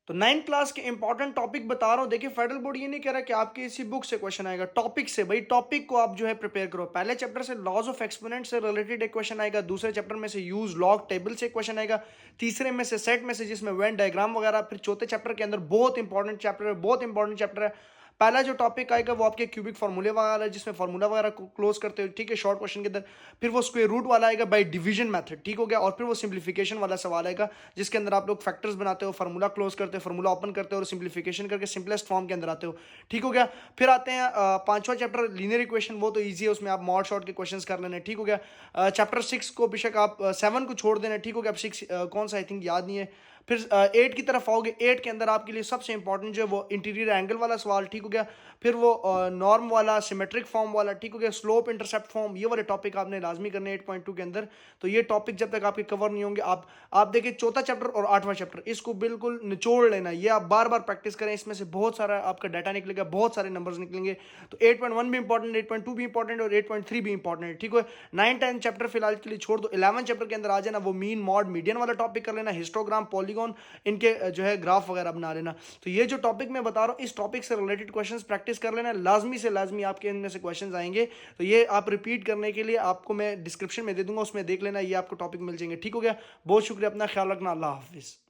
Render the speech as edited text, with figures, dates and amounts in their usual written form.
तो 9th class के important topic बता रहा हूँ। देखिए फेडरल बोर्ड ये नहीं कह रहा कि आपके इसी बुक से क्वेश्चन आएगा, टॉपिक से। भाई टॉपिक को आप जो है प्रिपेयर करो। पहले चैप्टर से लॉज ऑफ एक्सपोनेंट से रिलेटेड एक क्वेश्चन आएगा, दूसरे चैप्टर में से यूज लॉग टेबल से क्वेश्चन आएगा, तीसरे में से सेट में से जिसमें वेन डायग्राम वगैरह, फिर चौथे चैप्टर के अंदर बहुत इंपॉर्टेंट चैप्टर है, बहुत इंपॉर्टेंट चैप्टर है। पहला जो टॉपिक आएगा वो आपके क्यूबिक फार्मूले वगैरह है, जिसमें फार्मूला वगैरह को क्लोज करते हो, ठीक है, शॉर्ट क्वेश्चन के अंदर। फिर वो स्क्वायर रूट वाला आएगा बाय डिवीजन मेथड, ठीक हो गया। और फिर वो सिंप्लीफिकेशन वाला सवाल आएगा, जिसके अंदर आप लोग फैक्टर्स बनाते हो, फार्मूला क्लोज करते हो, फार्मूला ओपन करते हो और सिंप्लीफिकेशन करके सिंपलेस्ट फॉर्म के अंदर आते हो, ठीक हो गया। फिर आते हैं पांचवा चैप्टर लीनियर इक्वेशन, वो तो ईजी है, उसमें आप मॉड शॉर्ट के क्वेश्चन कर लेने, ठीक हो गया। चैप्टर 6 को बेशक आप 7 को छोड़ देना, ठीक हो गया। अब 6 कौन सा आई थिंक याद नहीं है। फिर 8 की तरफ आओगे, 8 के अंदर आपके लिए सबसे इंपॉर्टेंट जो है वो इंटीरियर एंगल वाला सवाल, ठीक हो गया। फिर वो नॉर्म वाला, सिमेट्रिक फॉर्म वाला, ठीक हो गया, स्लोप इंटरसेप्ट फॉर्म, ये वाले टॉपिक आपने लाजमी करने 8.2 के अंदर। तो ये टॉपिक जब तक आपके कवर नहीं होंगे, आप देखिए चौथा चैप्टर और 8वां चैप्टर, इसको बिल्कुल निचोड़ लेना, ये आप बार बार प्रैक्टिस करें, इसमें से बहुत सारा आपका डाटा निकलेगा, बहुत सारे नंबर्स निकलेंगे। तो 8.1 भी इंपॉर्टेंट, 8.2 भी इंपॉर्टेंट और 8.3 भी इंपॉर्टेंट है, ठीक है। 9-10 चैप्टर फिलहाल के लिए छोड़ दो। 11 चैप्टर के अंदर आ जाना, वो मीन मॉड मीडियन वाला टॉपिक कर लेना, हिस्टोग्राम पॉलीगॉन इनके जो है ग्राफ वगैरह बना लेना। तो ये जो टॉपिक मैं बता रहा हूँ, इस टॉपिक से रिलेटेड क्वेश्चंस प्रैक्टिस कर लेना, लाजमी से लाजमी आपके इनमें से क्वेश्चंस आएंगे। तो ये आप रिपीट करने के लिए आपको मैं डिस्क्रिप्शन में दे दूंगा, उसमें देख लेना, ये आपको टॉपिक मिल जाएंगे, ठीक हो गया। बहुत शुक्रिया, अपना ख्याल रखना, अल्लाह हाफिज़।